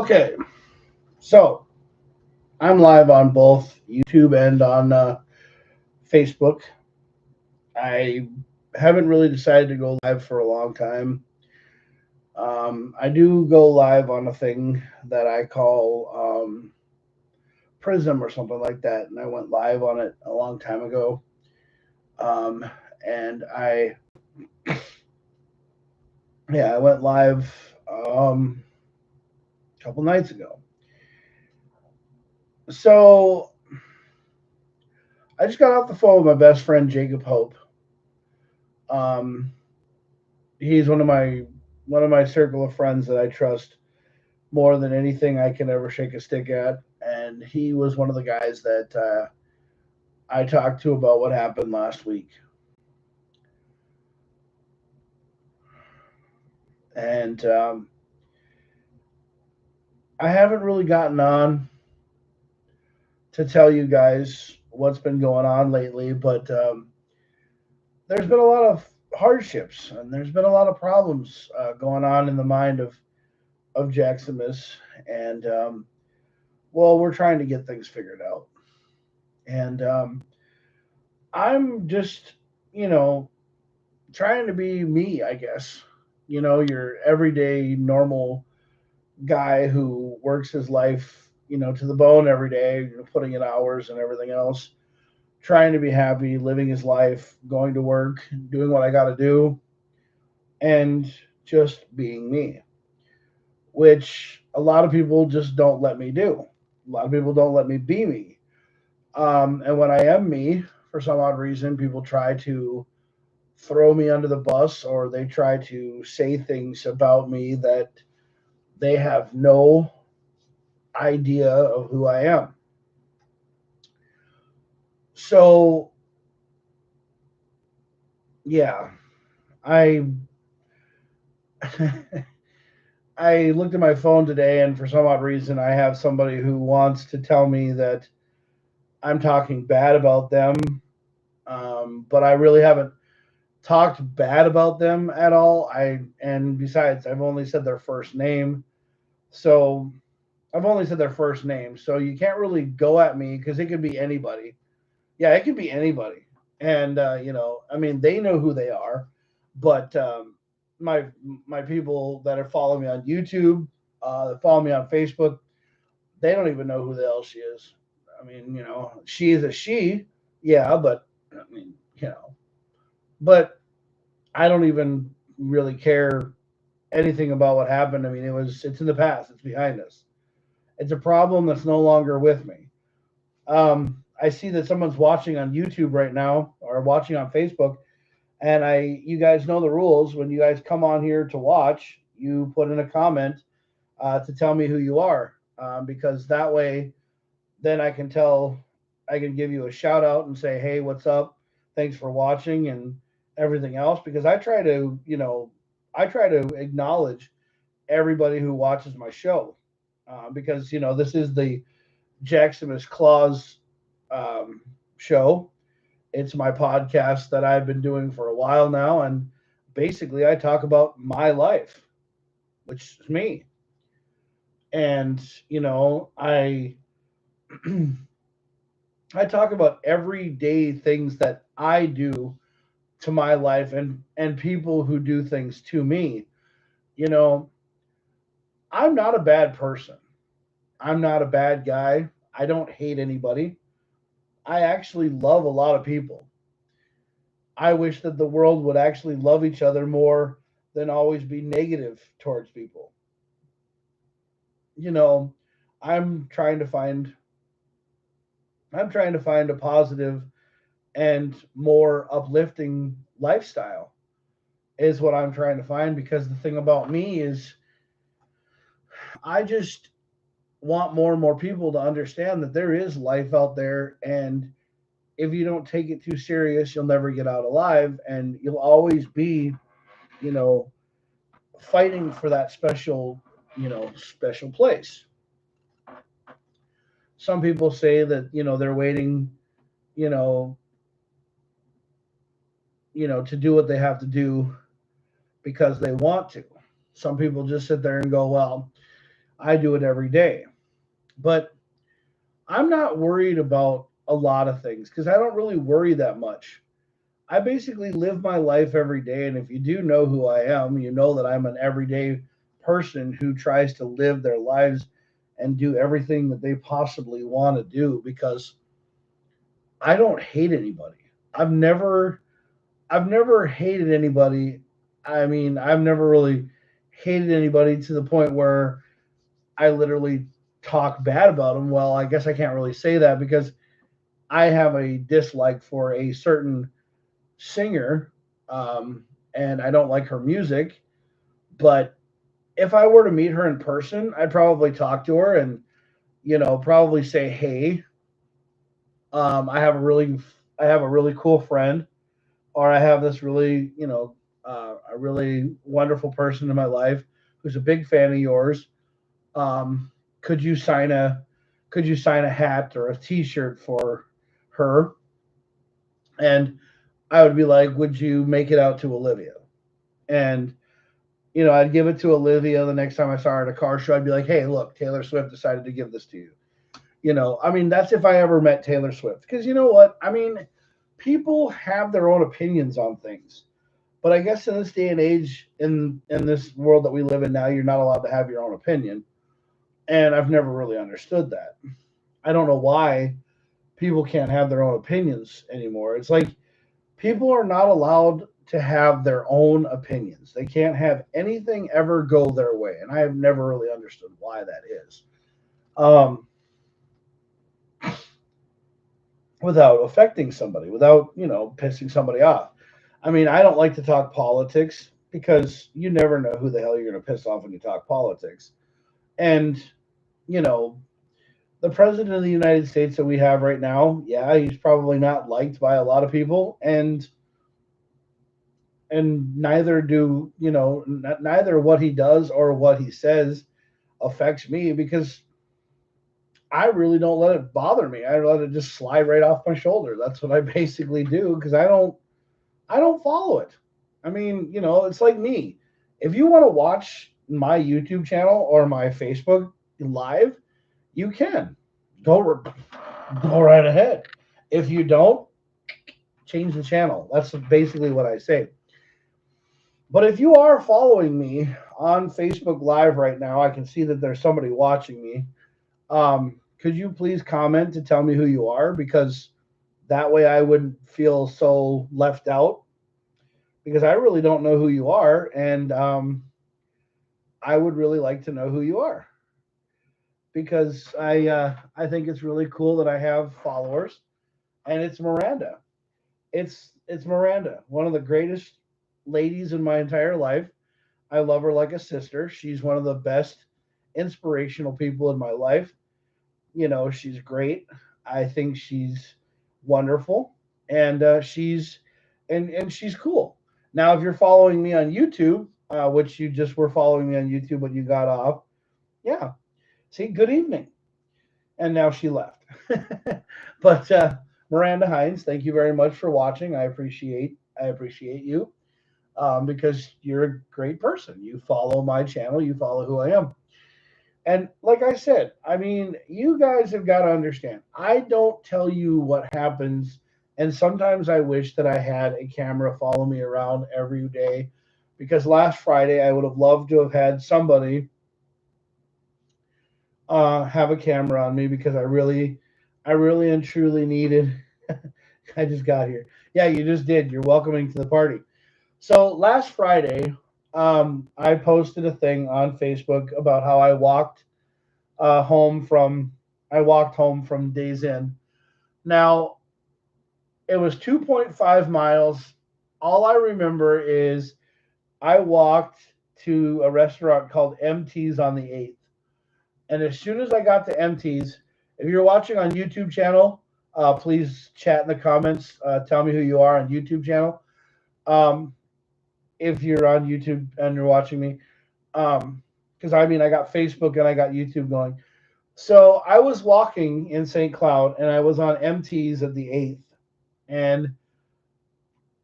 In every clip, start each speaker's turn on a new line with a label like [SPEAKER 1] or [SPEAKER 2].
[SPEAKER 1] Okay, so I'm live on both YouTube and on Facebook. I haven't really decided to go live for a long time. I do go live on a thing that I call Prism or something like that, and I went live on it a long time ago. Um, and I went live a couple nights ago. So I just got off the phone with my best friend Jacob Hope. Um, he's one of my circle of friends that I trust more than anything I can ever shake a stick at, and he was one of the guys that I talked to about what happened last week. And I haven't really gotten on to tell you guys what's been going on lately, but there's been a lot of hardships and there's been a lot of problems going on in the mind of Jacksonis, and well, we're trying to get things figured out. And I'm just, you know, trying to be me, I guess. Your everyday normal guy who works his life, to the bone every day, putting in hours and everything else, trying to be happy, living his life, going to work, doing what I got to do, and just being me, which a lot of people just don't let me do. A lot of people don't let me be me. And when I am me, for some odd reason, people try to throw me under the bus or they try to say things about me that they have no idea of who I am. So, yeah, I I looked at my phone today and for some odd reason I have somebody who wants to tell me that I'm talking bad about them. But I really haven't talked bad about them at all. And besides, I've only said their first name. So I've only said their first name, so you can't really go at me because it could be anybody. Yeah, it could be anybody, and I mean, they know who they are, but my my people that are following me on YouTube, that follow me on Facebook, they don't even know who the hell she is. I mean, she is a she, yeah, but I mean, but I don't even really care anything about what happened. I mean, it's in the past, it's behind us. It's a problem that's no longer with me. I see that someone's watching on YouTube right now or watching on Facebook, and you guys know the rules. When you guys come on here to watch, you put in a comment to tell me who you are, because that way, then I can give you a shout out and say, hey, what's up? Thanks for watching and everything else. Because I try to acknowledge everybody who watches my show, because this is the Jackson's Claus um, show. It's my podcast that I've been doing for a while now, and basically I talk about my life, which is me. And I talk about everyday things that I do to my life and people who do things to me. You know, I'm not a bad person. I'm not a bad guy. I don't hate anybody. I actually love a lot of people. I wish that the world would actually love each other more than always be negative towards people. You know, I'm trying to find I'm trying to find a positive and more uplifting lifestyle is what I'm trying to find, because the thing about me is I just want more and more people to understand that there is life out there, and if you don't take it too serious, you'll never get out alive, and you'll always be, you know, fighting for that special place. Some people say that, they're waiting, you know, to do what they have to do because they want to. Some people just sit there and go, well, I do it every day. But I'm not worried about a lot of things because I don't really worry that much. I basically live my life every day. And if you do know who I am, you know that I'm an everyday person who tries to live their lives and do everything that they possibly want to do because I don't hate anybody. I've never I've never hated anybody. I mean, I've never really hated anybody to the point where I literally talk bad about them. Well, I guess I can't really say that because I have a dislike for a certain singer, and I don't like her music. But if I were to meet her in person, I'd probably talk to her and probably say, "Hey, um, I have a really I have a really cool friend, or I have this really a really wonderful person in my life who's a big fan of yours. Um, could you sign a could you sign a hat or a T-shirt for her?" And I would be like, "Would you make it out to Olivia?" And I'd give it to Olivia the next time I saw her at a car show. I'd be like, "Hey, look, Taylor Swift decided to give this to you." I mean, that's if I ever met Taylor Swift. Because you know what? I mean, people have their own opinions on things. But I guess in this day and age, in this world that we live in now, you're not allowed to have your own opinion. And I've never really understood that. I don't know why people can't have their own opinions anymore. It's like people are not allowed to have their own opinions. They can't have anything ever go their way. And I have never really understood why that is. Um, Without affecting somebody, without, pissing somebody off. I mean, I don't like to talk politics because you never know who the hell you're going to piss off when you talk politics. And, you know, the president of the United States that we have right now, yeah, he's probably not liked by a lot of people, and neither do, neither what he does or what he says affects me because I really don't let it bother me. I let it just slide right off my shoulder. That's what I basically do because I don't follow it. I mean, it's like me. If you want to watch my YouTube channel or my Facebook live, you can go right ahead. If you don't, change the channel. That's basically what I say. But if you are following me on Facebook Live right now, I can see that there's somebody watching me. Could you please comment to tell me who you are? Because that way I wouldn't feel so left out because I really don't know who you are, and I would really like to know who you are because I think it's really cool that I have followers, and it's Miranda. It's Miranda, one of the greatest ladies in my entire life. I love her like a sister. She's one of the best inspirational people in my life. She's great. I think she's wonderful, and she's cool. Now, if you're following me on YouTube, which you just were following me on YouTube, but you got off, yeah. See, good evening. And now she left. But Miranda Hines, thank you very much for watching. I appreciate you because you're a great person. You follow my channel. You follow who I am. And like I said, I mean, you guys have got to understand. I don't tell you what happens, and sometimes I wish that I had a camera follow me around every day, because last Friday I would have loved to have had somebody have a camera on me because I really and truly needed. I just got here. Yeah, you just did. You're welcoming to the party. So last Friday, I posted a thing on Facebook about how home from I walked home from Days Inn. Now it was 2.5 miles. All I remember is I walked to a restaurant called MT's on the 8th. And as soon as I got to MT's, if you're watching on YouTube channel, please chat in the comments. Tell me who you are on YouTube channel. Um, if you're on YouTube and you're watching me, because I mean I got Facebook and I got YouTube going. So I was walking in St. Cloud and I was on MT's at the 8th, and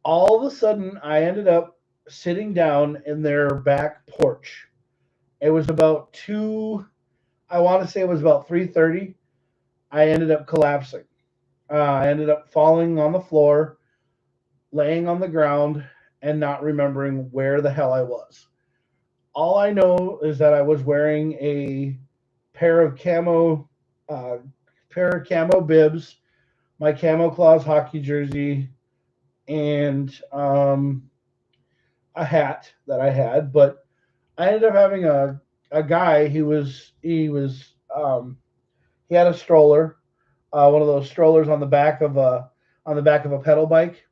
[SPEAKER 1] all of a sudden I ended up sitting down in their back porch. It was about I want to say it was about 3:30. I ended up collapsing. I ended up falling on the floor, laying on the ground, and not remembering where the hell I was. All I know is that I was wearing a pair of camo, uh, pair of camo bibs, my camo claws hockey jersey, and a hat that I had. But I ended up having a guy. He had a stroller, one of those strollers on the back of a pedal bike,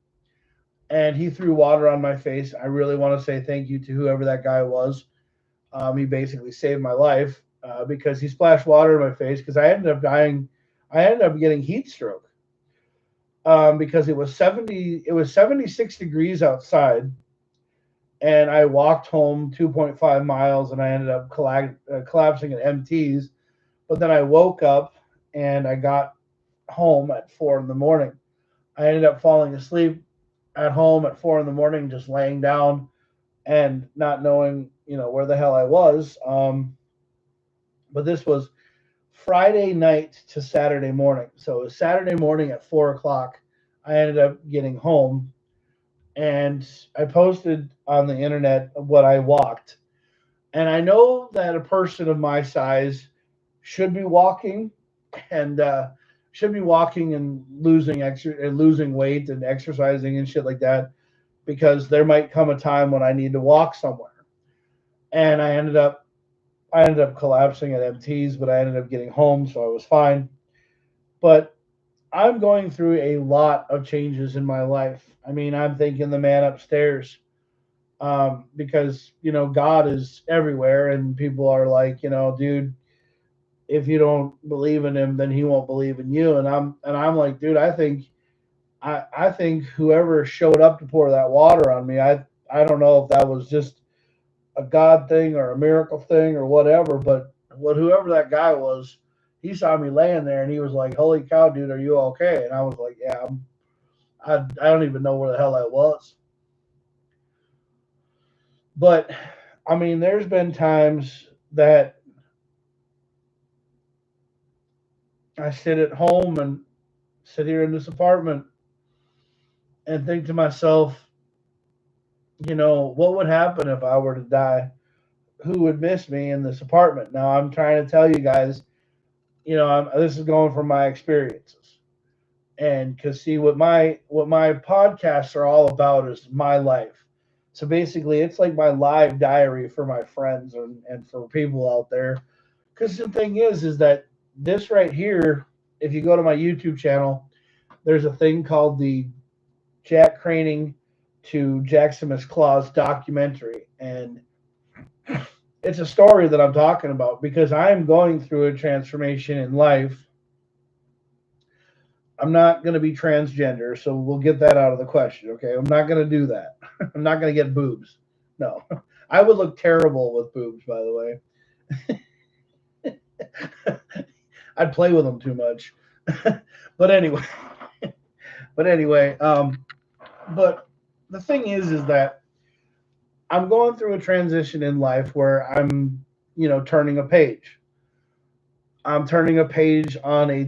[SPEAKER 1] and he threw water on my face. I really want to say thank you to whoever that guy was. He basically saved my life because he splashed water in my face because I ended up dying. I ended up getting heat stroke because it was 76 degrees outside, and I walked home 2.5 miles, and I ended up collapsing at MT's. But then I woke up and I got home at 4 in the morning. I ended up falling asleep at home at 4 in the morning, just laying down and not knowing, where the hell I was. But this was Friday night to Saturday morning. So it was Saturday morning at 4 o'clock. I ended up getting home, and I posted on the internet what I walked. And I know that a person of my size should be walking and losing weight and exercising and shit like that, because there might come a time when I need to walk somewhere. And I ended up collapsing at MT's, but I ended up getting home, so I was fine. But I'm going through a lot of changes in my life. I mean, I'm thinking the man upstairs, because God is everywhere, and people are like, dude, if you don't believe in him, then he won't believe in you. And I'm like, dude, I think whoever showed up to pour that water on me, I don't know if that was just a God thing or a miracle thing or whatever, but whoever that guy was, he saw me laying there and he was like, "Holy cow, dude, are you okay?" And I was like, "Yeah, I don't even know where the hell I was." But I mean, there's been times that I sit at home and sit here in this apartment and think to myself, what would happen if I were to die? Who would miss me in this apartment? Now, I'm trying to tell you guys, this is going from my experiences, and because see what my podcasts are all about is my life. So basically, it's like my live diary for my friends and for people out there. Because the thing is that this right here, if you go to my YouTube channel, there's a thing called the Jack Craning to Jaximus Claus documentary, and it's a story that I'm talking about because I'm going through a transformation in life. I'm not going to be transgender, so we'll get that out of the question, okay? I'm not going to do that. I'm not going to get boobs. No. I would look terrible with boobs, by the way. I'd play with them too much. but anyway, but anyway, but the thing is that I'm going through a transition in life where I'm, turning a page. I'm turning a page on a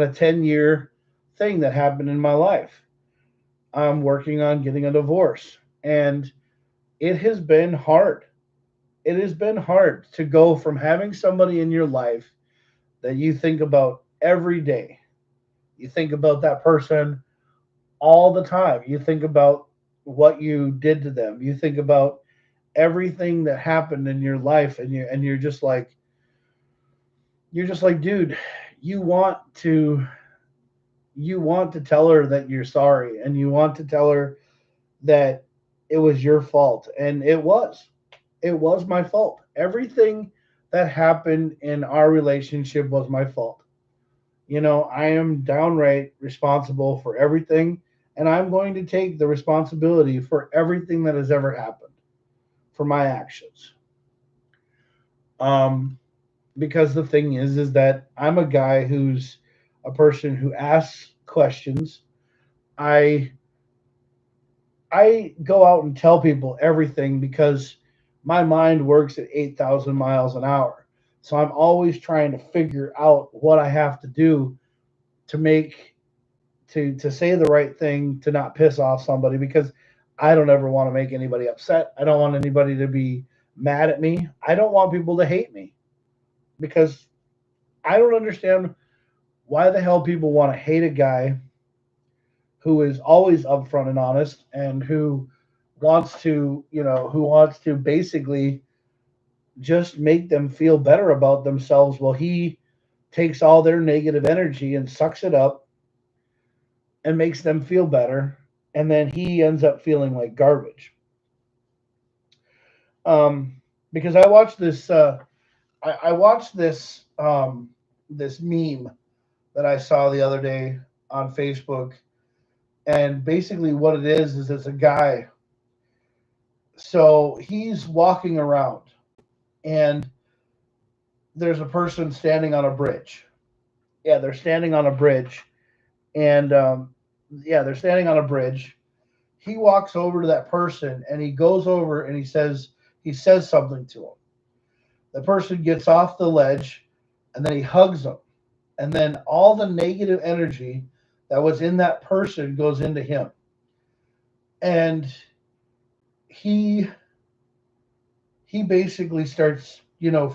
[SPEAKER 1] 10-year thing that happened in my life. I'm working on getting a divorce, and it has been hard. It has been hard to go from having somebody in your life that you think about every day. You think about that person all the time. You think about what you did to them. You think about everything that happened in your life, and you're just like, dude, you want to you want to tell her that you're sorry, and you want to tell her that it was your fault, and it was my fault. Everything that happened in our relationship was my fault. I am downright responsible for everything, and I'm going to take the responsibility for everything that has ever happened, for my actions. um because the thing is that I'm a guy who's a person who asks questions. I I go out and tell people everything because my mind works at 8,000 miles an hour. So I'm always trying to figure out what I have to do to make to say the right thing to not piss off somebody, because I don't ever want to make anybody upset. I don't want anybody to be mad at me. I don't want people to hate me, because I don't understand why the hell people want to hate a guy who is always upfront and honest, and who wants to, who wants to basically just make them feel better about themselves. Well, he takes all their negative energy and sucks it up and makes them feel better, and then he ends up feeling like garbage. Because I watched this, I watched this meme that I saw the other day on Facebook, and basically what it is it's a guy. So he's walking around, and there's a person standing on a bridge. Yeah, they're standing on a bridge, and yeah, they're standing on a bridge. He walks over to that person, and he goes over and he says something to him. The person gets off the ledge, and then he hugs him, and then all the negative energy that was in that person goes into him, and he he basically starts,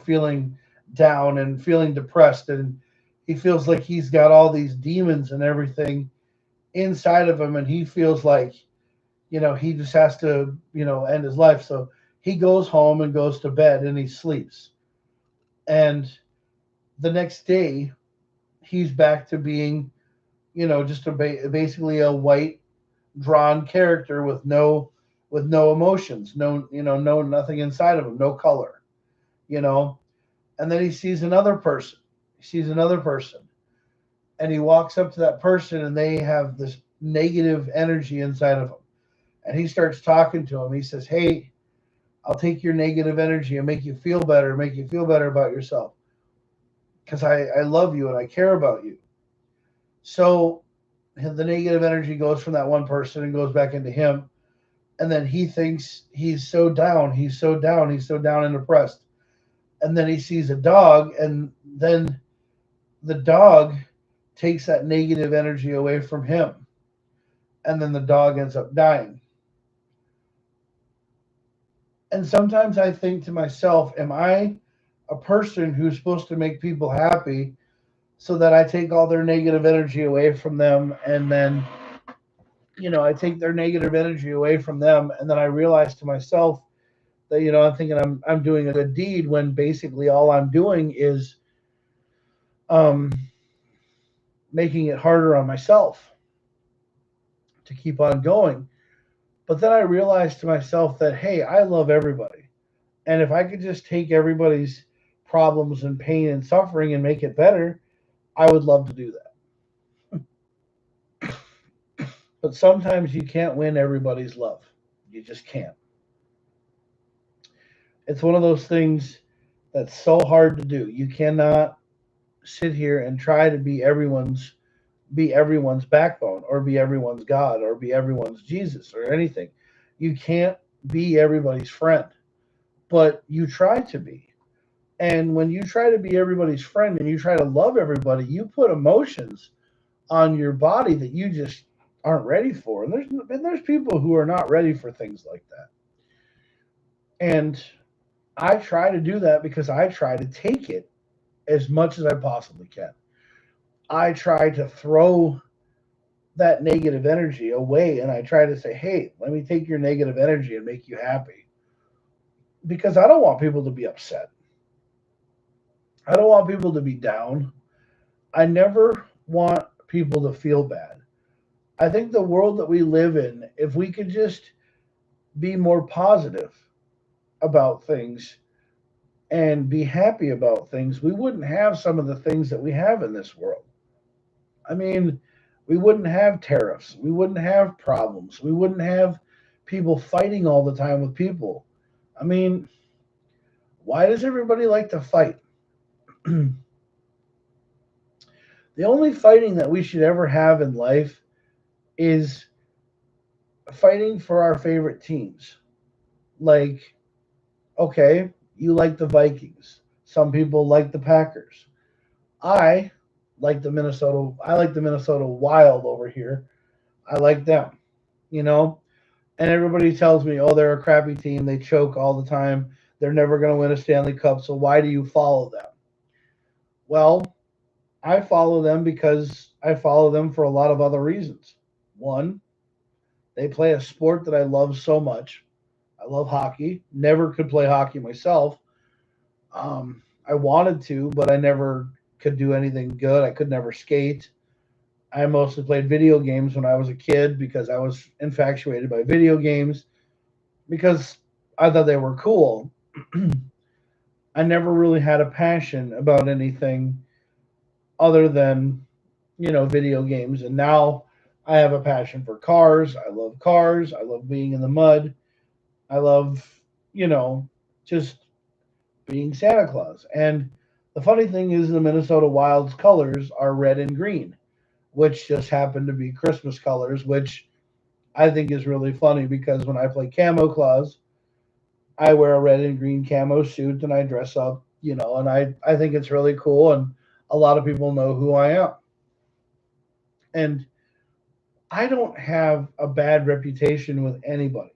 [SPEAKER 1] feeling down and feeling depressed, and he feels like he's got all these demons and everything inside of him, and he feels like, he just has to, end his life. So he goes home and goes to bed and he sleeps. And the next day, he's back to being, just basically a white drawn character with no emotions, no nothing inside of him, no color, you know. And then he sees another person. He sees another person, and he walks up to that person, and they have this negative energy inside of them. And he starts talking to him. He says, "Hey, I'll take your negative energy and make you feel better about yourself, because I love you and I care about you." So the negative energy goes from that one person and goes back into him. And then he thinks he's so down, he's so down and depressed. And then he sees a dog, and then the dog takes that negative energy away from him. And then the dog ends up dying. And sometimes I think to myself, am I a person who's supposed to make people happy so that I take all their negative energy away from them? And then, I take their negative energy away from them, and then I realize to myself that, I'm thinking I'm doing a good deed, when basically all I'm doing is um, making it harder on myself to keep on going. But then I realized to myself that, hey, I love everybody. And if I could just take everybody's problems and pain and suffering and make it better, I would love to do that. But sometimes you can't win everybody's love. You just can't. It's one of those things that's so hard to do. You cannot sit here and try to be everyone's backbone, or be everyone's God, or be everyone's Jesus, or anything. You can't be everybody's friend, but you try to be. And when you try to be everybody's friend and you try to love everybody, you put emotions on your body that you just aren't ready for. And there's people who are not ready for things like that. And I try to do that because I try to take it as much as I possibly can. I try to throw that negative energy away, and I try to say, "Hey, let me take your negative energy and make you happy." Because I don't want people to be upset. I don't want people to be down. I never want people to feel bad. I think the world that we live in, if we could just be more positive about things and be happy about things, we wouldn't have some of the things that we have in this world. I mean, we wouldn't have tariffs. We wouldn't have problems. We wouldn't have people fighting all the time with people. I mean, why does everybody like to fight? The only fighting that we should ever have in life is fighting for our favorite teams. Like, Okay, you like the Vikings. Some people like the Packers. I I like the Minnesota Wild over here. I like them, you know? And everybody tells me, "Oh, they're a crappy team. They choke all the time. They're never going to win a Stanley Cup. So why do you follow them?" Well, I follow them because I follow them for a lot of other reasons. One, they play a sport that I love so much. I love hockey. Never could play hockey myself. I wanted to, but I never could do anything good. I could never skate. I mostly played video games when I was a kid because I was infatuated by video games because I thought they were cool. I never really had a passion about anything other than, video games. And now I have a passion for cars. I love cars. I love being in the mud. I love, you know, just being Santa Claus. And the funny thing is, the Minnesota Wild's colors are red and green, which just happen to be Christmas colors, which I think is really funny because when I play Camo Claus, I wear a red and green camo suit and I dress up, and I think it's really cool. And a lot of people know who I am. And I don't have a bad reputation with anybody.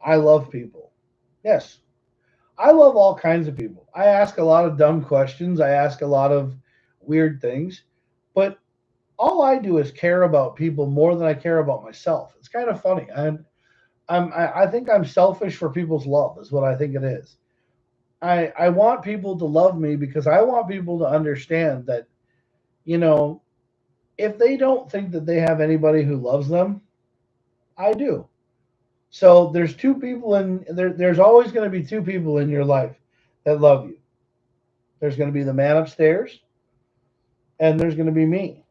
[SPEAKER 1] I love people. Yes, I love all kinds of people. I ask a lot of dumb questions. I ask a lot of weird things, but all I do is care about people more than I care about myself. It's kind of funny. I think I'm selfish for people's love is what I think it is. I want people to love me because I want people to understand that, you know, if they don't think that they have anybody who loves them, I do. So there's two people there's always going to be two people in your life that love you. There's going to be the man upstairs and there's going to be me,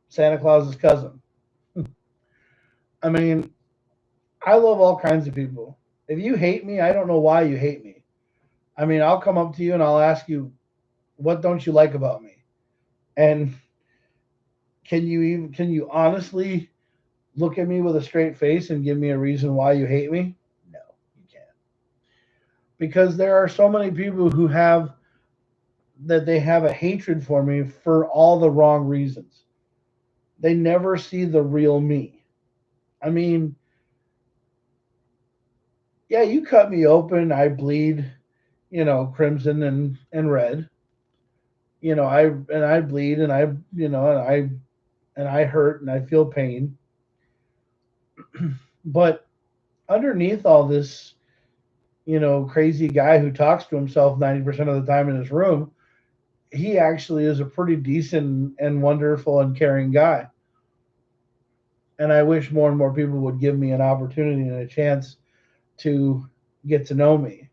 [SPEAKER 1] Santa Claus's cousin. I mean, I love all kinds of people. If you hate me, I don't know why you hate me. I mean, I'll come up to you and I'll ask you, what don't you like about me? And can you honestly look at me with a straight face and give me a reason why you hate me? No, you can't. Because there are so many people who have that they have a hatred for me for all the wrong reasons. They never see the real me. I mean, yeah, you cut me open, I bleed, crimson and red. I bleed and I hurt and I feel pain. But underneath all this, crazy guy who talks to himself 90% of the time in his room, he actually is a pretty decent and wonderful and caring guy. And I wish more and more people would give me an opportunity and a chance to get to know me.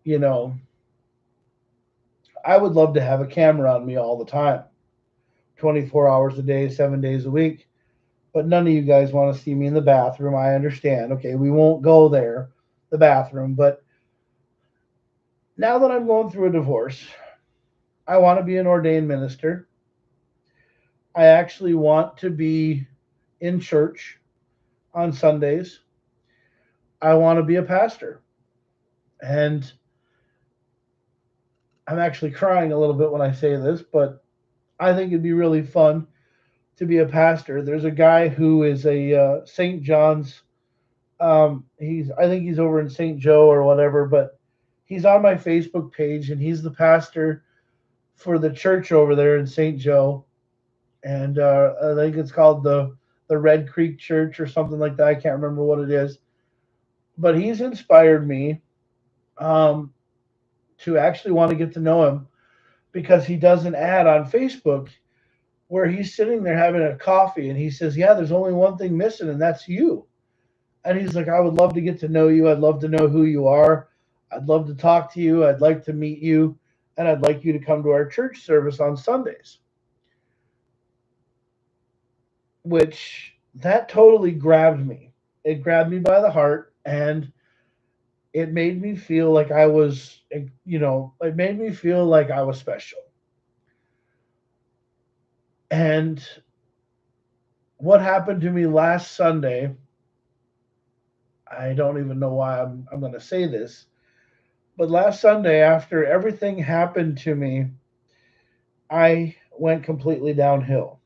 [SPEAKER 1] You know, I would love to have a camera on me all the time, 24 hours a day, 7 days a week. But none of you guys want to see me in the bathroom. I understand. Okay, we won't go there, the bathroom. But now that I'm going through a divorce, I want to be an ordained minister. I actually want to be in church on Sundays. I want to be a pastor. And I'm actually crying a little bit when I say this, but I think it'd be really fun to be a pastor. There's a guy who is a St. John's. I think he's over in St. Joe or whatever, but he's on my Facebook page and he's the pastor for the church over there in St. Joe, and I think it's called the Red Creek Church or something like that. I can't remember what it is, but he's inspired me um, to actually want to get to know him because he does an ad on Facebook where he's sitting there having a coffee and he says, "Yeah, there's only one thing missing, and that's you." And he's like, "I would love to get to know you. I'd love to know who you are. I'd love to talk to you. I'd like to meet you, and I'd like you to come to our church service on Sundays." Which that totally grabbed me. It grabbed me by the heart, and it made me feel like I was, it made me feel like I was special. And what happened to me last Sunday, I don't even know why I'm going to say this, But last Sunday, after everything happened to me, I went completely downhill.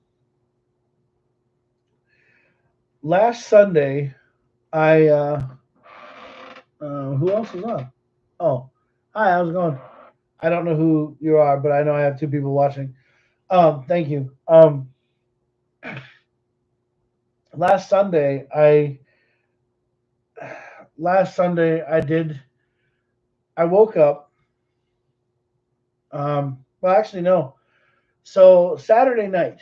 [SPEAKER 1] Last Sunday, I who else is on? Oh, hi, how's it going? I don't know who you are, but I know I have two people watching. Thank you. Last Sunday, last Sunday I woke up. Well, actually, no. So Saturday night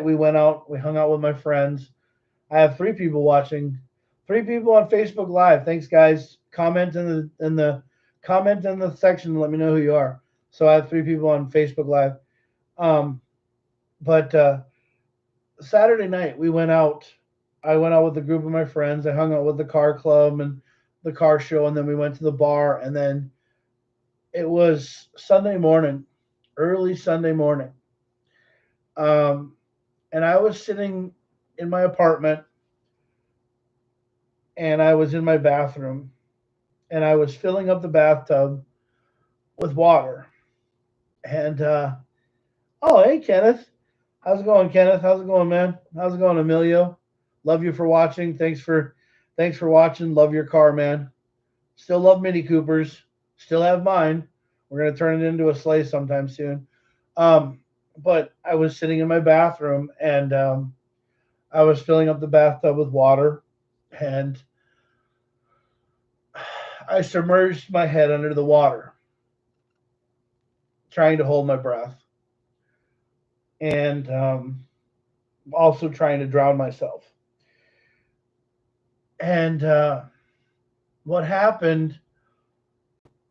[SPEAKER 1] we went out. We hung out with my friends. I have three people watching, three people on Facebook Live. Thanks, guys. Comment in the section and let me know who you are. So I have three people on Facebook Live. Um, but Saturday night we went out. I went out with a group of my friends. I hung out with the car club and the car show, and then we went to the bar. And then it was Sunday morning, early Sunday morning. Um, and I was sitting in my apartment, and I was in my bathroom, and I was filling up the bathtub with water. And oh, hey, Kenneth, how's it going, Kenneth? How's it going, man? How's it going, Emilio? Love you for watching. Thanks for watching. Love your car, man. Still love Mini Coopers. Still have mine. We're gonna turn it into a sleigh sometime soon. Um, but I was sitting in my bathroom, and I was filling up the bathtub with water, and I submerged my head under the water, trying to hold my breath, and also trying to drown myself. And what happened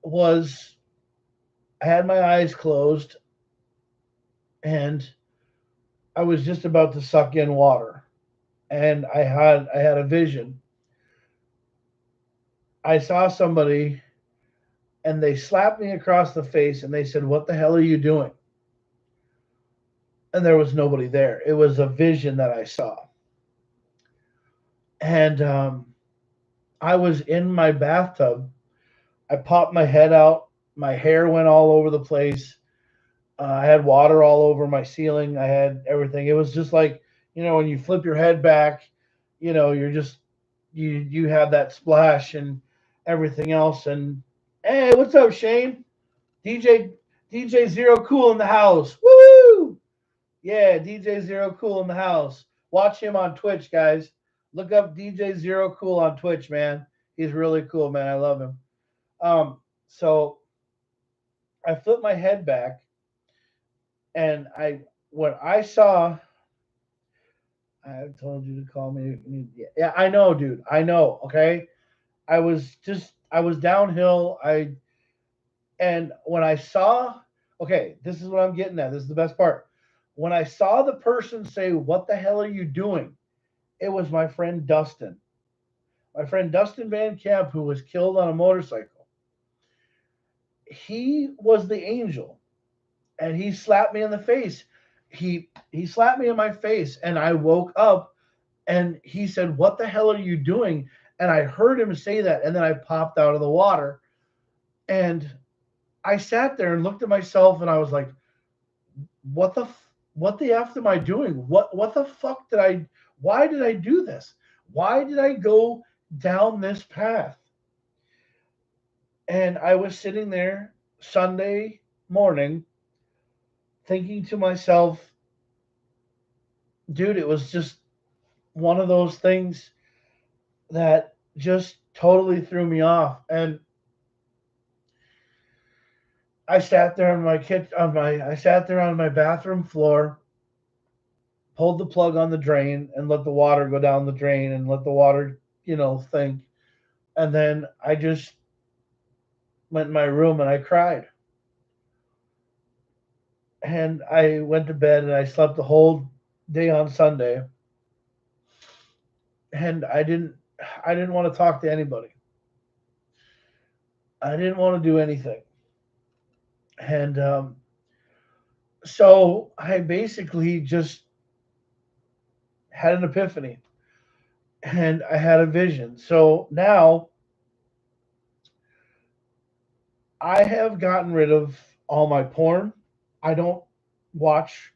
[SPEAKER 1] was I had my eyes closed, and I was just about to suck in water, and I had a vision. I saw somebody, and they slapped me across the face, and they said, "What the hell are you doing?" And there was nobody there. It was a vision that I saw, and I was in my bathtub. I popped my head out. My hair went all over the place. I had water all over my ceiling. I had everything. It was just like, when you flip your head back, you're just you have that splash and everything else. And hey, what's up, Shane? DJ Zero Cool in the house. Woo! Yeah, DJ Zero Cool in the house. Watch him on Twitch, guys. Look up DJ Zero Cool on Twitch, man. He's really cool, man. I love him. So I flipped my head back, and what I saw. I told you to call me. Yeah, I know, dude. I know. Okay, I was downhill. And when I saw, okay, this is what I'm getting at. This is the best part. When I saw the person say, "What the hell are you doing?" It was my friend Dustin. My friend Dustin Van Camp, who was killed on a motorcycle. He was the angel, and he slapped me in the face. He slapped me in my face, and I woke up, and he said, "What the hell are you doing?" And I heard him say that, and then I popped out of the water, and I sat there and looked at myself, and I was like, what the f am I doing? What the fuck did I? Why did I do this? Why did I go down this path? And I was sitting there Sunday morning thinking to myself, dude, it was just one of those things that just totally threw me off. And I sat there on my bathroom floor, pulled the plug on the drain and let the water go down the drain and let the water, think. And then I just went in my room and I cried. And I went to bed and I slept the whole day on Sunday. And I didn't want to talk to anybody. I didn't want to do anything. And so I basically just had an epiphany, and I had a vision. So now I have gotten rid of all my porn. I don't watch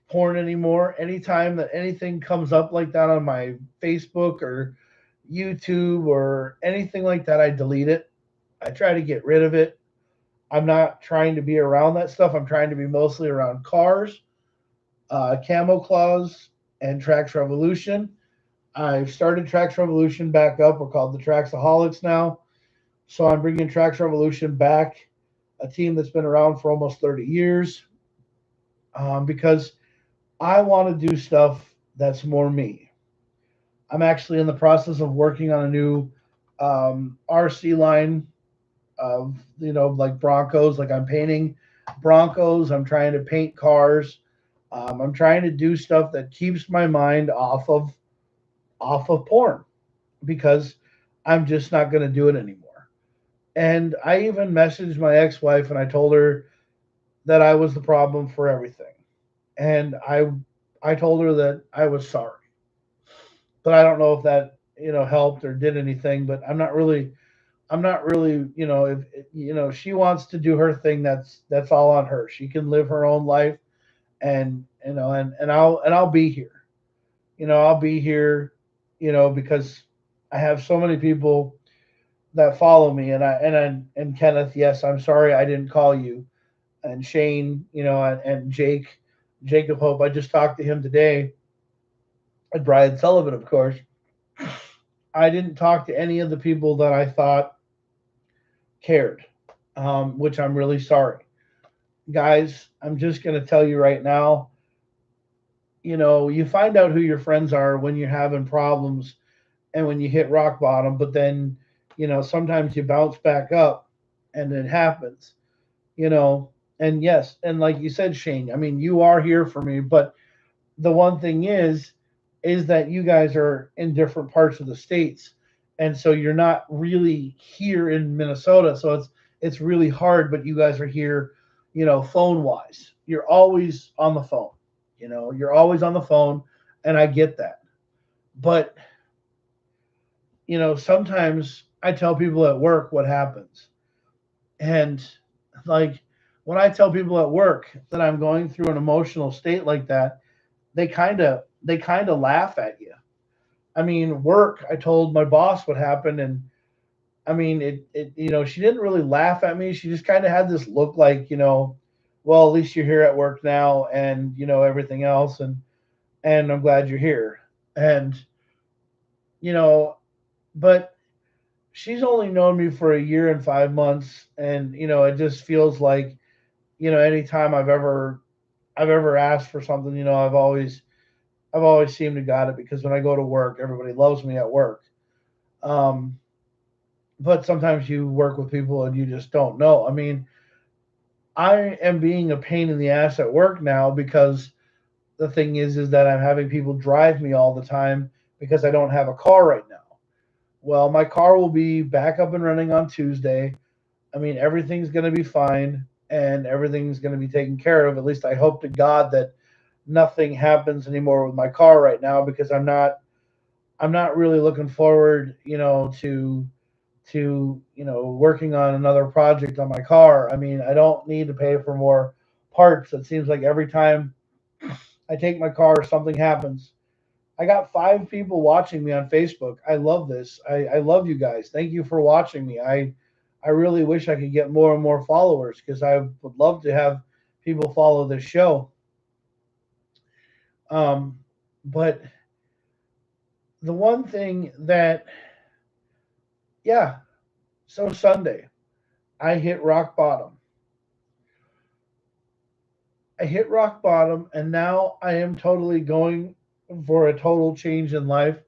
[SPEAKER 1] porn anymore. Anytime that anything comes up like that on my Facebook or YouTube or anything like that, I delete it. I try to get rid of it. I'm not trying to be around that stuff. I'm trying to be mostly around cars, Camo Claus, and Trax Revolution. I've started Trax Revolution back up. We're called the Traxaholics now. So I'm bringing Trax Revolution back, a team that's been around for almost 30 years, because I want to do stuff that's more me. I'm actually in the process of working on a new RC line of, like Broncos. Like I'm painting Broncos. I'm trying to paint cars. I'm trying to do stuff that keeps my mind off of porn because I'm just not going to do it anymore. And I even messaged my ex-wife and I told her that I was the problem for everything. And I told her that I was sorry. But I don't know if that, helped or did anything, but I'm not really, if she wants to do her thing, that's all on her. She can live her own life, and I'll be here. I'll be here, because I have so many people that follow me, and Kenneth, yes, I'm sorry I didn't call you, and Shane, and Jacob Hope. I just talked to him today, and Brian Sullivan, of course. I didn't talk to any of the people that I thought cared, which I'm really sorry. Guys, I'm just going to tell you right now, you find out who your friends are when you're having problems and when you hit rock bottom, but then, sometimes you bounce back up and it happens, you know. And yes, and like you said, Shane, I mean, you are here for me, but the one thing is that you guys are in different parts of the states, and so you're not really here in Minnesota, so it's really hard. But you guys are here, phone wise. You're always on the phone. You're always on the phone, and I get that. But sometimes I tell people at work what happens, and like when I tell people at work that I'm going through an emotional state like that, they kind of laugh at you. I mean, work, I told my boss what happened, and I mean, she didn't really laugh at me. She just kind of had this look like, well, at least you're here at work now, and everything else, and I'm glad you're here. And you know, but she's only known me for a year and 5 months, and it just feels like, anytime I've ever asked for something, I've always seemed to got it because when I go to work, everybody loves me at work. Um, but sometimes you work with people and you just don't know. I mean, I am being a pain in the ass at work now because the thing is that I'm having people drive me all the time because I don't have a car right now. Well, my car will be back up and running on Tuesday. I mean, everything's going to be fine and everything's going to be taken care of. At least I hope to God that nothing happens anymore with my car right now because I'm not really looking forward, to working on another project on my car. I mean, I don't need to pay for more parts. It seems like every time I take my car, something happens. I got 5 people watching me on Facebook. I love this. I love you guys. Thank you for watching me. I really wish I could get more and more followers because I would love to have people follow this show. Um, but the one thing that, yeah, so Sunday, I hit rock bottom. I hit rock bottom, and now I am totally going for a total change in life.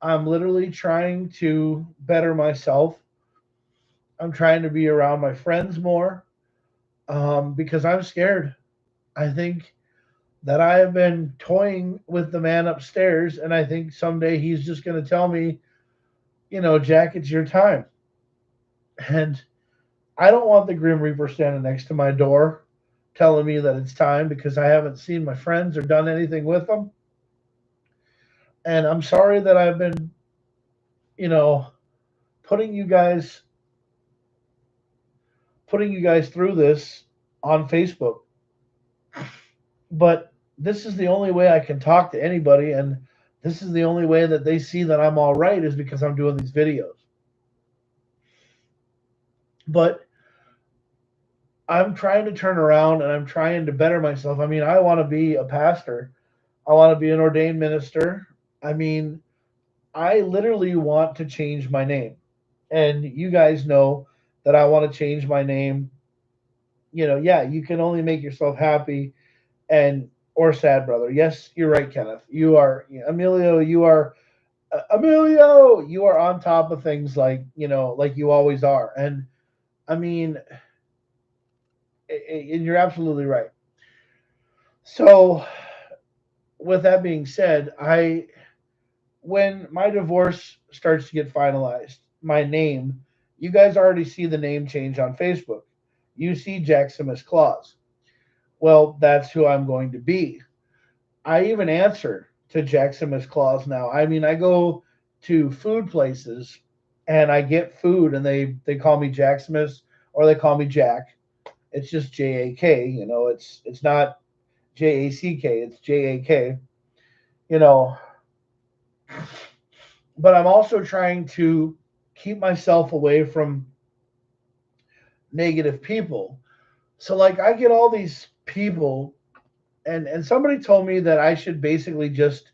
[SPEAKER 1] I'm literally trying to better myself. I'm trying to be around my friends more, because I'm scared. I think that I have been toying with the man upstairs, and I think someday he's just going to tell me, Jack, it's your time. And I don't want the Grim Reaper standing next to my door telling me that it's time because I haven't seen my friends or done anything with them. And I'm sorry that I've been, you know, putting you guys putting you guys through this on Facebook, but this is the only way I can talk to anybody, and this is the only way that they see that I'm all right is because I'm doing these videos. But I'm trying to turn around and I'm trying to better myself. I mean, I want to be a pastor. I want to be an ordained minister. I mean, I literally want to change my name. And you guys know that I want to change my name. Yeah, you can only make yourself happy and or sad, brother. Yes, you're right, Kenneth. You are Emilio. You are Emilio. You are on top of things like you always are. And I mean, and you're absolutely right. So, with that being said, I when my divorce starts to get finalized, my name, you guys already see the name change on Facebook. You see Jaximus Claus. Well, that's who I'm going to be. I even answer to Jaximus Claus now. I mean, I go to food places and I get food and they call me Jaximus or they call me Jack. It's just JAK, it's not JACK, it's JAK, you know, but I'm also trying to keep myself away from negative people. So like I get all these people and somebody told me that I should basically just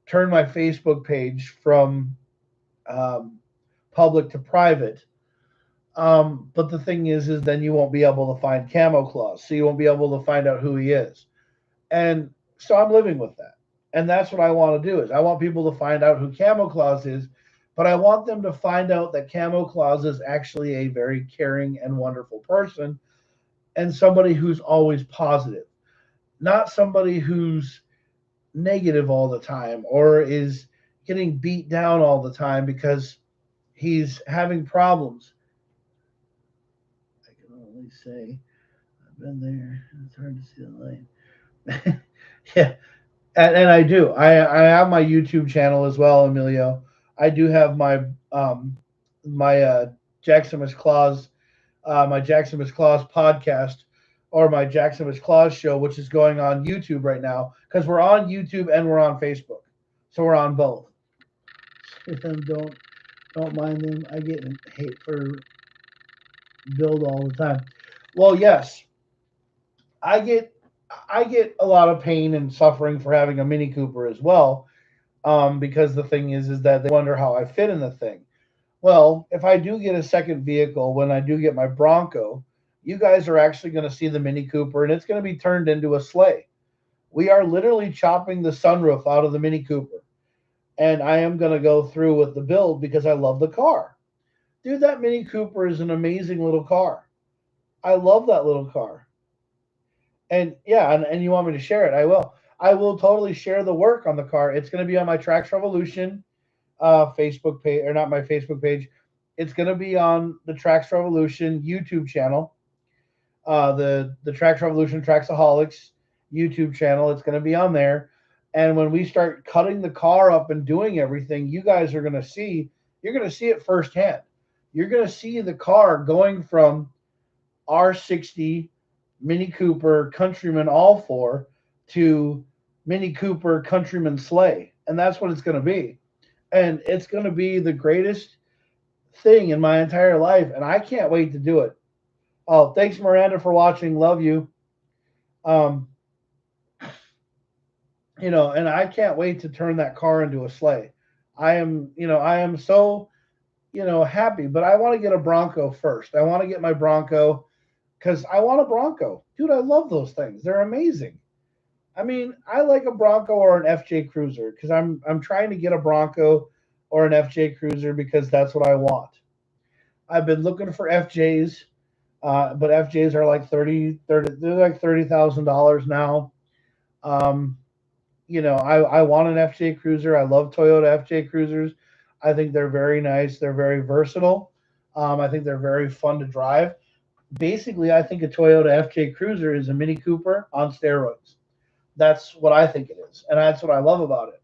[SPEAKER 1] turn my Facebook page from um, public to private. But the thing is then you won't be able to find Camo Claus, so you won't be able to find out who he is. And so I'm living with that. And that's what I want to do is I want people to find out who Camo Claus is, but I want them to find out that Camo Claus is actually a very caring and wonderful person and somebody who's always positive, not somebody who's negative all the time or is getting beat down all the time because he's having problems. I can only say I've been there. It's hard to see the light. Yeah, and I do. I have my YouTube channel as well, Emilio. I do have my Jaximus Claus my Jaximus Claus podcast or my Jaximus Claus show, which is going on YouTube right now because we're on YouTube and we're on Facebook, so we're on both. Them don't mind them. I get hate for build all the time. Well, yes, I get I get a lot of pain and suffering for having a Mini Cooper as well. Because the thing is that they wonder how I fit in the thing. Well, if I do get a second vehicle, when I do get my Bronco, you guys are actually going to see the Mini Cooper and it's going to be turned into a sleigh. We are literally chopping the sunroof out of the Mini Cooper. And I am going to go through with the build because I love the car. Dude, that Mini Cooper is an amazing little car. I love that little car. And yeah, and you want me to share it? I will. I will totally share the work on the car. It's going to be on my Tracks Revolution Facebook page, or not my Facebook page. It's going to be on the Tracks Revolution YouTube channel, the Tracks Revolution Tracksaholics YouTube channel. It's going to be on there. And when we start cutting the car up and doing everything, you guys are going to see. You're going to see it firsthand. You're going to see the car going from R60, Mini Cooper, Countryman, all four to Mini Cooper, Countryman, Sleigh, and that's what it's going to be. And it's going to be the greatest thing in my entire life, and I can't wait to do it. Oh, thanks, Miranda, for watching. Love you. Um, and I can't wait to turn that car into a sleigh. I am so, happy, but I want to get a Bronco first. I want to get my Bronco because I want a Bronco. Dude, I love those things. They're amazing. I mean, I like a Bronco or an FJ Cruiser because I'm trying to get a Bronco or an FJ Cruiser because that's what I want. I've been looking for FJs, but FJs are like 30 they're like $30,000 now. Um, I want an FJ Cruiser. I love Toyota FJ Cruisers. I think they're very nice. They're very versatile. I think they're very fun to drive. Basically, I think a Toyota FJ Cruiser is a Mini Cooper on steroids. That's what I think it is, and that's what I love about it.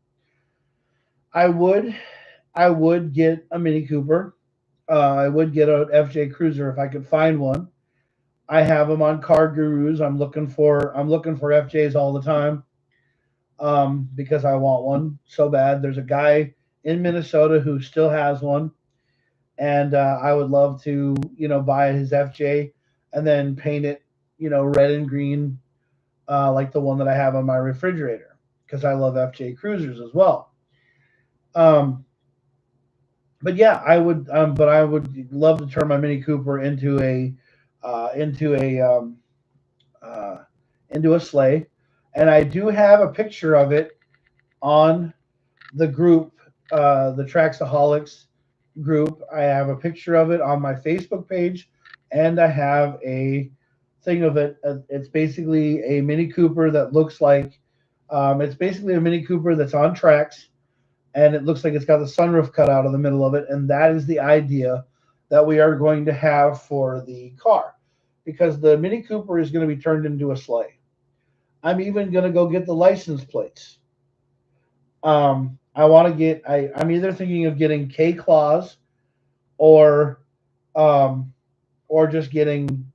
[SPEAKER 1] I would, I would get a Mini Cooper. I would get a FJ Cruiser if I could find one. I have them on Car Gurus. I'm looking for FJs all the time, because I want one so bad. There's a guy in Minnesota who still has one, and I would love to, buy his FJ and then paint it, red and green, like the one that I have on my refrigerator, because I love FJ Cruisers as well. Um, but yeah, I would love to turn my Mini Cooper into uh, a sleigh, and I do have a picture of it on the group, the Traxaholics group. I have a picture of it on my Facebook page, and I have a thing of it. It's basically a Mini Cooper that looks like, it's basically a Mini Cooper that's on tracks, and it looks like it's got the sunroof cut out of the middle of it, and that is the idea that we are going to have for the car, because the Mini Cooper is going to be turned into a sleigh. I'm even going to go get the license plates. I want to get. I'm either thinking of getting K Claus, or um, or just getting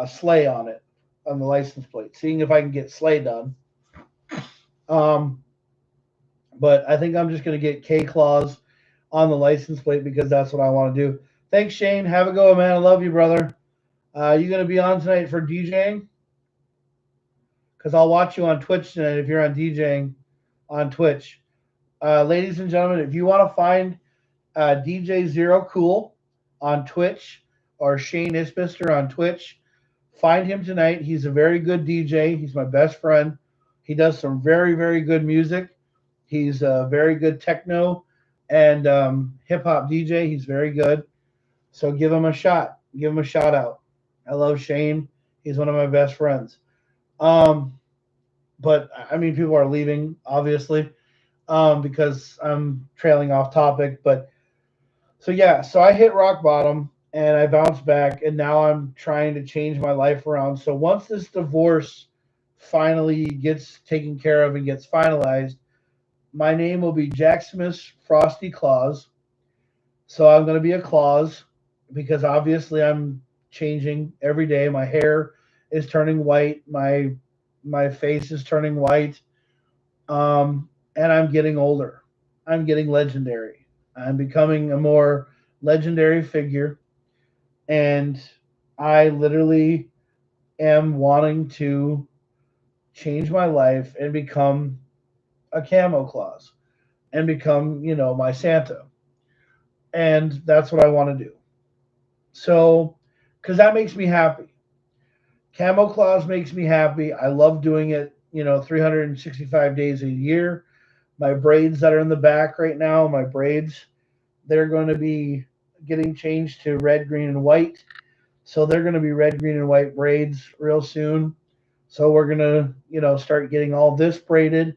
[SPEAKER 1] Slay on it, on the license plate. Seeing if I can get Slay done. Um, but I think I'm just going to get K Claus on the license plate, because that's what I want to do. Thanks, Shane. Have a go, man. I love you, brother. You going to be on tonight for DJing? Because I'll watch you on Twitch tonight if you're on DJing on Twitch. Ladies and gentlemen, if you want to find DJ Zero Cool on Twitch, or Shane Isbister on Twitch, find him tonight. He's a very good DJ. He's my best friend. He does some very, very good music. He's a very good techno and hip hop DJ. He's very good. So give him a shot. Give him a shout out. I love Shane. He's one of my best friends. Um, but I mean, people are leaving, obviously, because I'm trailing off topic. But so yeah, so I hit rock bottom and I bounced back, and now I'm trying to change my life around. So once this divorce finally gets taken care of and gets finalized, my name will be Jack Smith's Frosty Claus. So I'm going to be a Claus, because obviously I'm changing every day. My hair is turning white. My face is turning white. And I'm getting older. I'm getting legendary. I'm becoming a more legendary figure, and I literally am wanting to change my life and become a camo Claus and become, my Santa. And that's what I want to do. So, because that makes me happy. Camo Claus makes me happy. I love doing it, 365 days a year. My braids that are in the back right now, my braids, they're going to be getting changed to red, green, and white. So they're going to be red, green, and white braids real soon. So we're going to, start getting all this braided.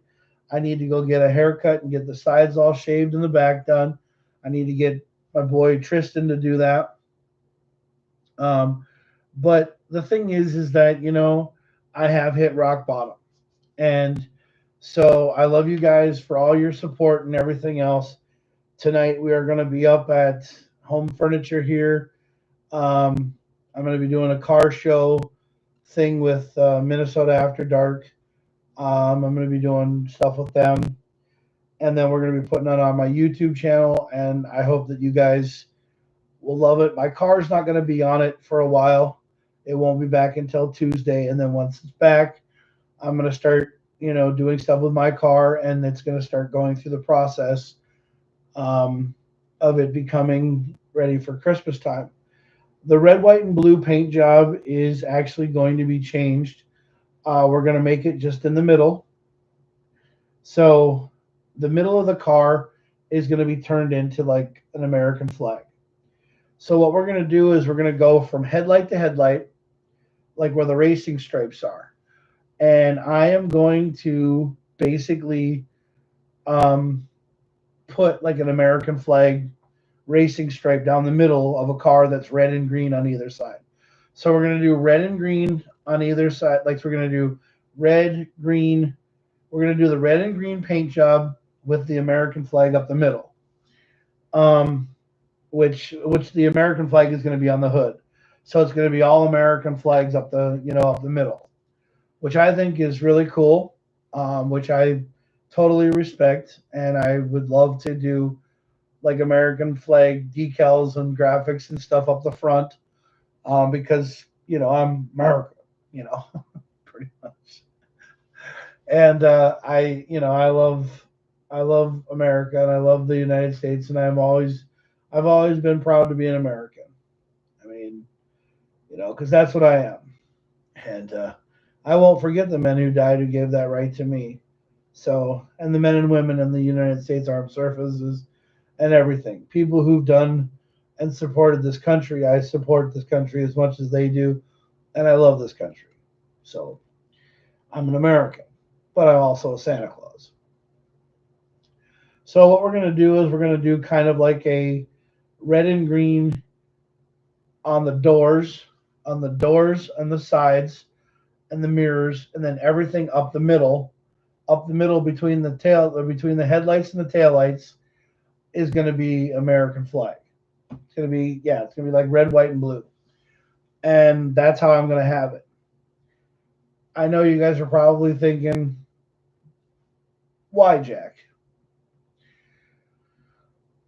[SPEAKER 1] I need to go get a haircut and get the sides all shaved and the back done. I need to get my boy Tristan to do that. But the thing is that, I have hit rock bottom. And so I love you guys for all your support and everything else. Tonight we are going to be up at Home Furniture here. I'm going to be doing a car show thing with Minnesota After Dark. I'm going to be doing stuff with them. And then we're going to be putting it on my YouTube channel. And I hope that you guys will love it. My car's not going to be on it for a while. It won't be back until Tuesday. And then once it's back, I'm going to start, doing stuff with my car. And it's going to start going through the process of it becoming ready for Christmas time. The red, white, and blue paint job is actually going to be changed. We're going to make it just in the middle. So the middle of the car is going to be turned into like an American flag. So what we're going to do is we're going to go from headlight to headlight, like where the racing stripes are. And I am going to basically put like an American flag racing stripe down the middle of a car that's red and green on either side. So we're going to do red and green on either side. Like we're going to do red, green. We're going to do the red and green paint job with the American flag up the middle. Which the American flag is going to be on the hood. So it's going to be all American flags up up the middle, which I think is really cool, which I totally respect, and I would love to do like American flag decals and graphics and stuff up the front, because I'm America, you know, pretty much. And I love America and I love the United States, and I've always been proud to be an American. I mean, because that's what I am, and I won't forget the men who died who gave that right to me. So, and the men and women in the United States Armed Services and everything, people who've done and supported this country. I support this country as much as they do, and I love this country. So, I'm an American, but I'm also a Santa Claus. So what we're going to do is we're going to do kind of like a red and green on the doors, and the sides and the mirrors, and then everything up the middle between the headlights and the taillights is going to be American flag. It's going to be it's going to be like red, white, and blue, and that's how I'm going to have it. I know you guys are probably thinking, why, Jack?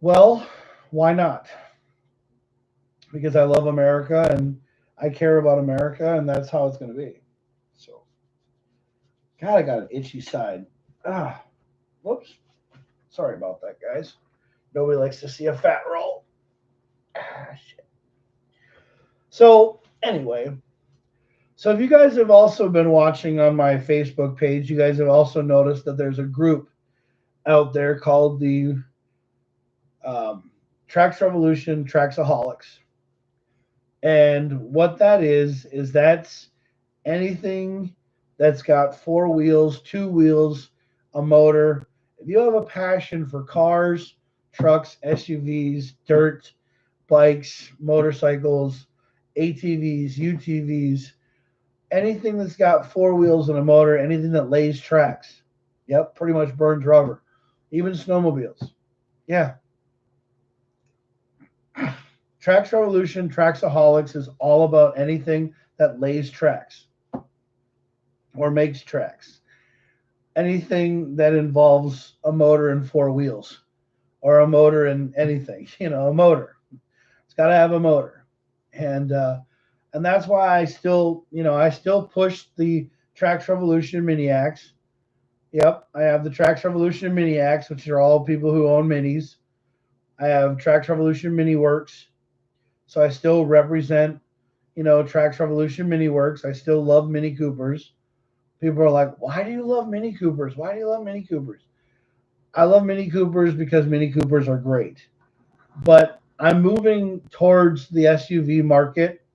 [SPEAKER 1] Well, why not? Because I love America and I care about America, and that's how it's going to be. So, God, I got an itchy side. Ah, whoops. Sorry about that, guys. Nobody likes to see a fat roll. Ah, shit. So, anyway, so if you guys have also been watching on my Facebook page, you guys have also noticed that there's a group out there called the Tracks Revolution Tracksaholics. And what that is that's anything that's got four wheels, two wheels, a motor. If you have a passion for cars, trucks, SUVs, dirt, bikes, motorcycles, ATVs, UTVs, anything that's got four wheels and a motor, anything that lays tracks. Yep, pretty much burns rubber. Even snowmobiles. Yeah. Tracks Revolution, Tracksaholics is all about anything that lays tracks or makes tracks. Anything that involves a motor and four wheels or a motor and anything, a motor. It's got to have a motor. And that's why I still push the Tracks Revolution Miniacs. Yep, I have the Tracks Revolution Miniacs, which are all people who own minis. I have Tracks Revolution Mini Works. So I still represent, Tracks Revolution Mini Works. I still love Mini Coopers. People are like, why do you love Mini Coopers? Why do you love Mini Coopers? I love Mini Coopers because Mini Coopers are great. But I'm moving towards the SUV market.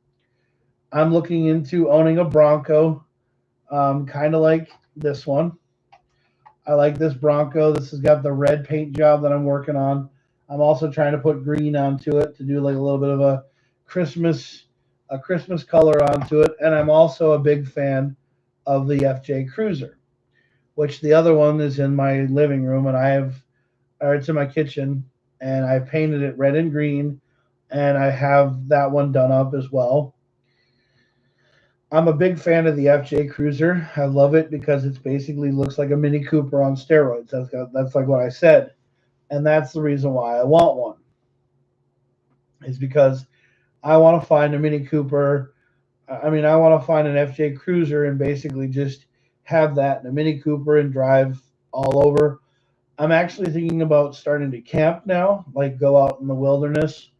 [SPEAKER 1] I'm looking into owning a Bronco, kind of like this one. I like this Bronco. This has got the red paint job that I'm working on. I'm also trying to put green onto it to do like a little bit of Christmas a Christmas color onto it. And I'm also a big fan of the FJ Cruiser, which the other one is in my living room, and it's in my kitchen, and I painted it red and green, and I have that one done up as well. I'm a big fan of the FJ Cruiser. I love it because it basically looks like a Mini Cooper on steroids. That's like what I said, and that's the reason why I want one. Is because I want to find a Mini Cooper. I want to find an FJ Cruiser and basically just have that in a Mini Cooper and drive all over. I'm actually thinking about starting to camp now, like go out in the wilderness,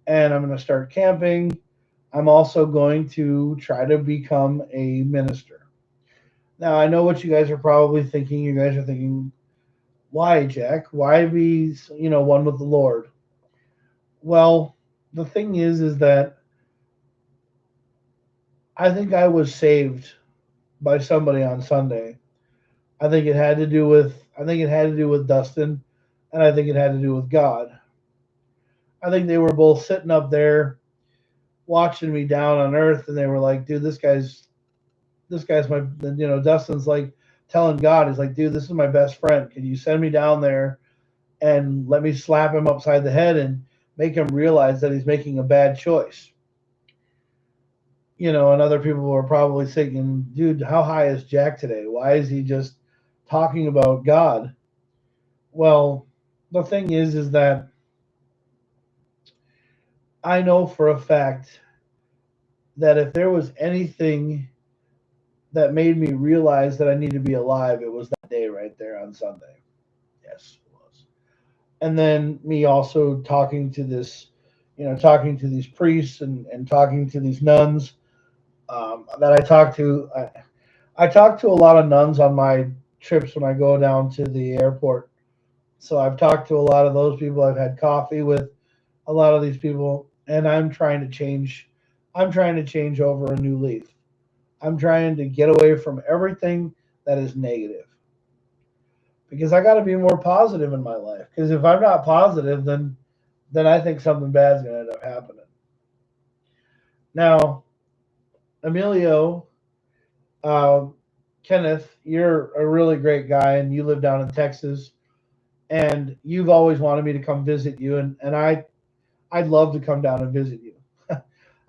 [SPEAKER 1] and I'm going to start camping. I'm also going to try to become a minister. Now, I know what you guys are probably thinking. You guys are thinking, why, Jack? Why be, one with the Lord? Well, the thing is that I think I was saved by somebody on Sunday. I think it had to do with Dustin, and I think it had to do with God. I think they were both sitting up there watching me down on earth, and they were like, dude, this guy's my, Dustin's like telling God, he's like, dude, this is my best friend. Can you send me down there and let me slap him upside the head and make him realize that he's making a bad choice? And other people were probably thinking, dude, how high is Jack today? Why is he just talking about God? Well, the thing is that I know for a fact that if there was anything that made me realize that I need to be alive, it was that day right there on Sunday. Yes, it was. And then me also talking to these priests and talking to these nuns that I talked to. I talk to a lot of nuns on my trips when I go down to the airport. So I've talked to a lot of those people. I've had coffee with a lot of these people, and I'm trying to change. I'm trying to change over a new leaf. I'm trying to get away from everything that is negative because I got to be more positive in my life. Because if I'm not positive, then I think something bad's going to end up happening. Now, Emilio, uh, Kenneth, you're a really great guy, and you live down in Texas, and you've always wanted me to come visit you, and I'd love to come down and visit you.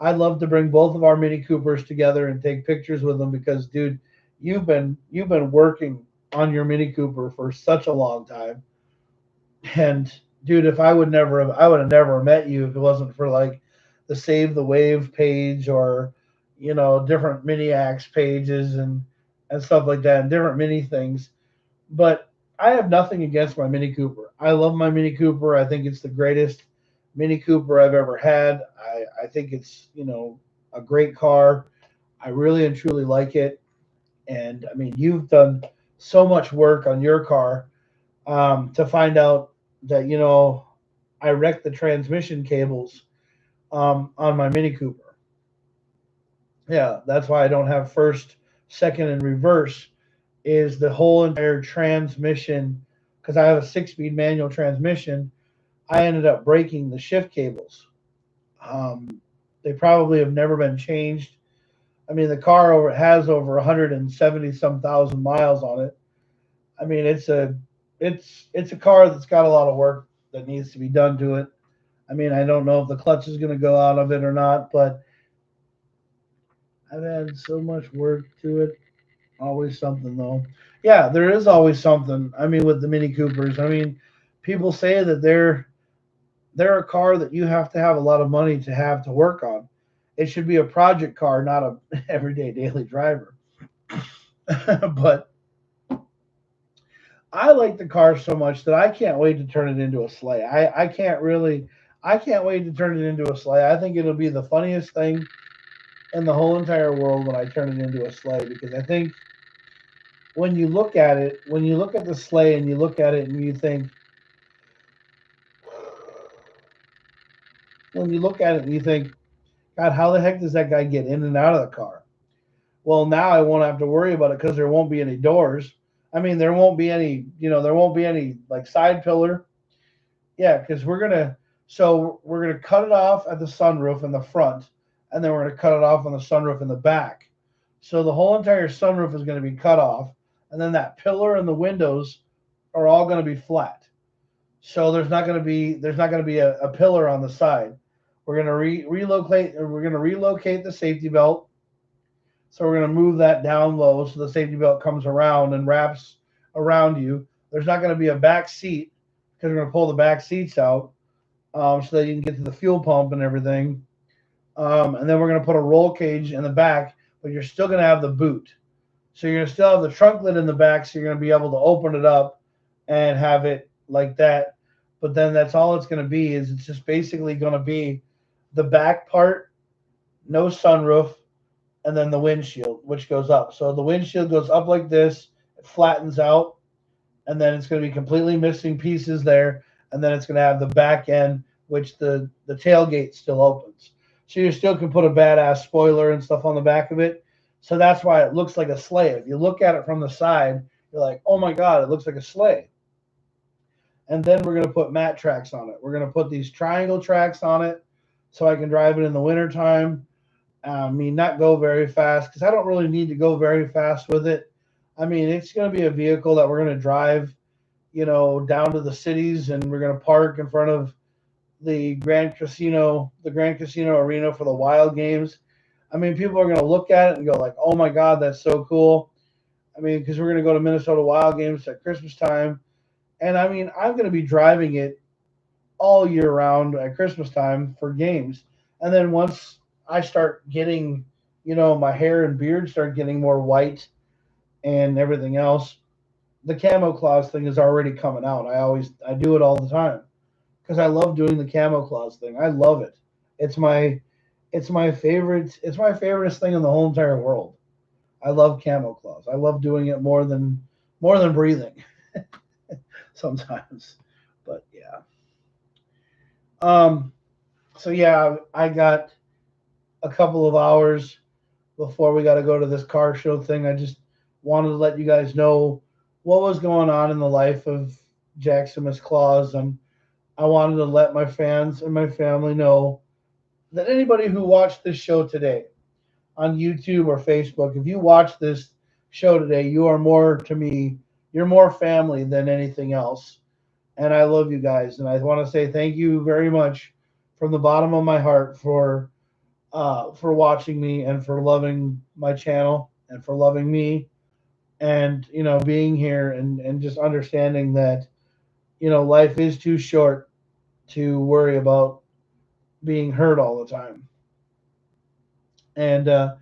[SPEAKER 1] I'd love to bring both of our Mini Coopers together and take pictures with them because, dude, you've been working on your Mini Cooper for such a long time, and dude, if I would have never met you if it wasn't for like the Save the Wave page or different mini axe pages and stuff like that and different mini things. But I have nothing against my Mini Cooper. I love my Mini Cooper. I think it's the greatest Mini Cooper I've ever had. I think it's, a great car. I really and truly like it. And I mean, you've done so much work on your car to find out that, I wrecked the transmission cables on my Mini Cooper. Yeah, that's why I don't have first, second, and reverse is the whole entire transmission because I have a 6 speed manual transmission. I ended up breaking the shift cables. Um, they probably have never been changed. I mean, the car has over 170 some thousand miles on it. I mean, it's a car that's got a lot of work that needs to be done to it. I mean, I don't know if the clutch is going to go out of it or not, but I've had so much work to it. Always something though. Yeah, there is always something. I mean, with the Mini Coopers, I mean, people say that they're a car that you have to have a lot of money to have to work on. It should be a project car, not a everyday daily driver. But I like the car so much that I can't wait to turn it into a sleigh. I can't wait to turn it into a sleigh. I think it'll be the funniest thing in the whole entire world when I turn it into a sleigh because I think when you look at the sleigh and you look at it and you think, when you look at it and you think, God, how the heck does that guy get in and out of the car? Well, now I won't have to worry about it because there won't be any doors. I mean, there won't be any like side pillar. Yeah, because we're gonna cut it off at the sunroof in the front, and then we're gonna cut it off on the sunroof in the back. So the whole entire sunroof is gonna be cut off, and then that pillar and the windows are all gonna be flat. So there's not going to be a pillar on the side. We're going to relocate. We're going to relocate the safety belt. So we're going to move that down low so the safety belt comes around and wraps around you. There's not going to be a back seat because we're going to pull the back seats out so that you can get to the fuel pump and everything. And then we're going to put a roll cage in the back, but you're still going to have the boot. So you're going to still have the trunk lid in the back, so you're going to be able to open it up and have it like that. But then that's all it's going to be is it's just basically going to be the back part, no sunroof, and then the windshield, which goes up. So the windshield goes up like this, it flattens out, and then it's going to be completely missing pieces there. And then it's going to have the back end, which the tailgate still opens. So you still can put a badass spoiler and stuff on the back of it. So that's why it looks like a sleigh. If you look at it from the side, you're like, oh my God, it looks like a sleigh. And then we're going to put mat tracks on it. We're going to put these triangle tracks on it so I can drive it in the wintertime. I mean, not go very fast because I don't really need to go very fast with it. I mean, it's going to be a vehicle that we're going to drive, down to the cities, and we're going to park in front of the Grand Casino Arena for the Wild Games. I mean, people are going to look at it and go like, oh my God, that's so cool. I mean, because we're going to go to Minnesota Wild games at Christmas time. And I mean, I'm going to be driving it all year round at Christmas time for games. And then once I start getting, my hair and beard start getting more white and everything else, the camo claws thing is already coming out. I do it all the time because I love doing the camo claws thing. I love it. It's my favorite. It's my favoriteest thing in the whole entire world. I love camo claws. I love doing it more than breathing sometimes. But yeah. Um. So yeah, I got a couple of hours before we got to go to this car show thing. I just wanted to let you guys know what was going on in the life of Jackson Claus, and I wanted to let my fans and my family know that anybody who watched this show today on YouTube or Facebook, if you watch this show today, you are more to me, you're more family than anything else. And I love you guys. And I want to say thank you very much from the bottom of my heart for watching me and for loving my channel and for loving me and being here and just understanding that life is too short to worry about being hurt all the time. And I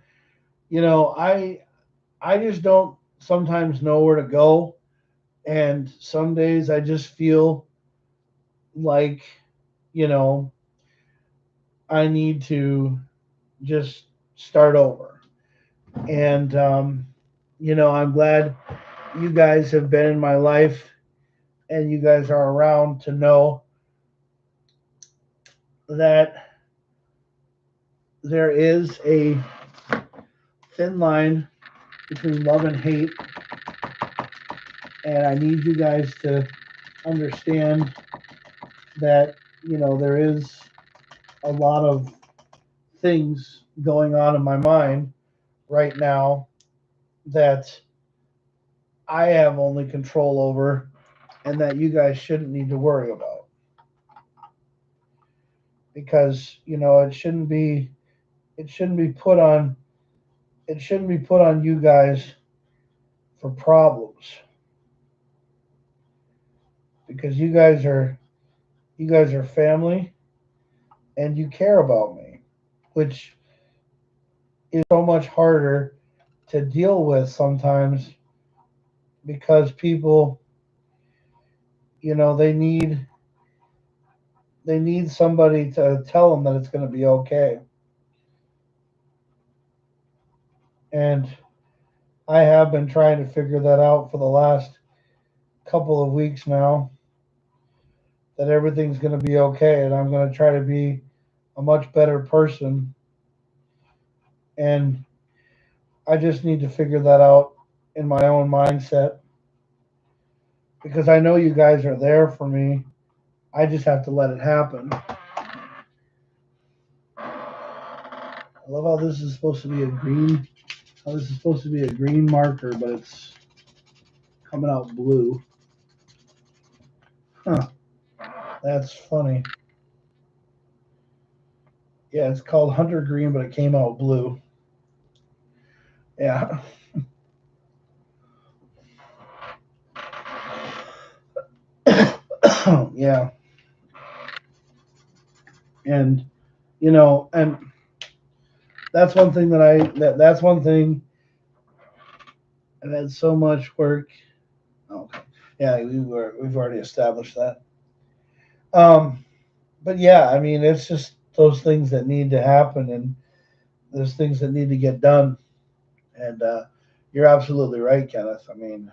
[SPEAKER 1] just don't sometimes know where to go, and some days I just feel like you know I need to just start over. And I'm glad you guys have been in my life and you guys are around to know that there is a thin line between love and hate, and I need you guys to understand that there is a lot of things going on in my mind right now that I have only control over and that you guys shouldn't need to worry about, because it shouldn't be put on you guys for problems, because you guys are family and you care about me, which is so much harder to deal with sometimes, because people, they need somebody to tell them that it's going to be okay. And I have been trying to figure that out for the last couple of weeks now, that everything's going to be okay and I'm going to try to be a much better person. And I just need to figure that out in my own mindset, because I know you guys are there for me. I just have to let it happen. I love how this is supposed to be a green. How this is supposed to be a green marker, but it's coming out blue. Huh. That's funny. Yeah, it's called Hunter Green, but it came out blue. Yeah. Yeah. And and that's one thing that's one thing I've had so much work. Okay. Yeah, we've already established that. Um, but yeah, I mean, it's just those things that need to happen, and there's things that need to get done. And you're absolutely right, Kenneth. I mean,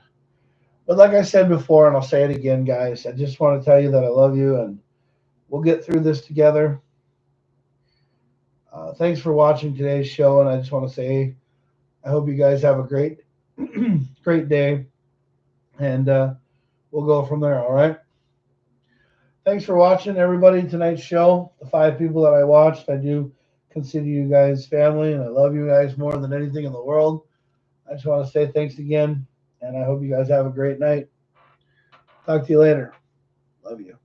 [SPEAKER 1] but like I said before, and I'll say it again, guys, I just want to tell you that I love you, and we'll get through this together. Thanks for watching today's show, and I just want to say I hope you guys have a great, great day, and we'll go from there. All right. Thanks for watching, everybody. Tonight's show, the 5 people that I watched, I do consider you guys family, and I love you guys more than anything in the world. I just want to say thanks again, and I hope you guys have a great night. Talk to you later. Love you.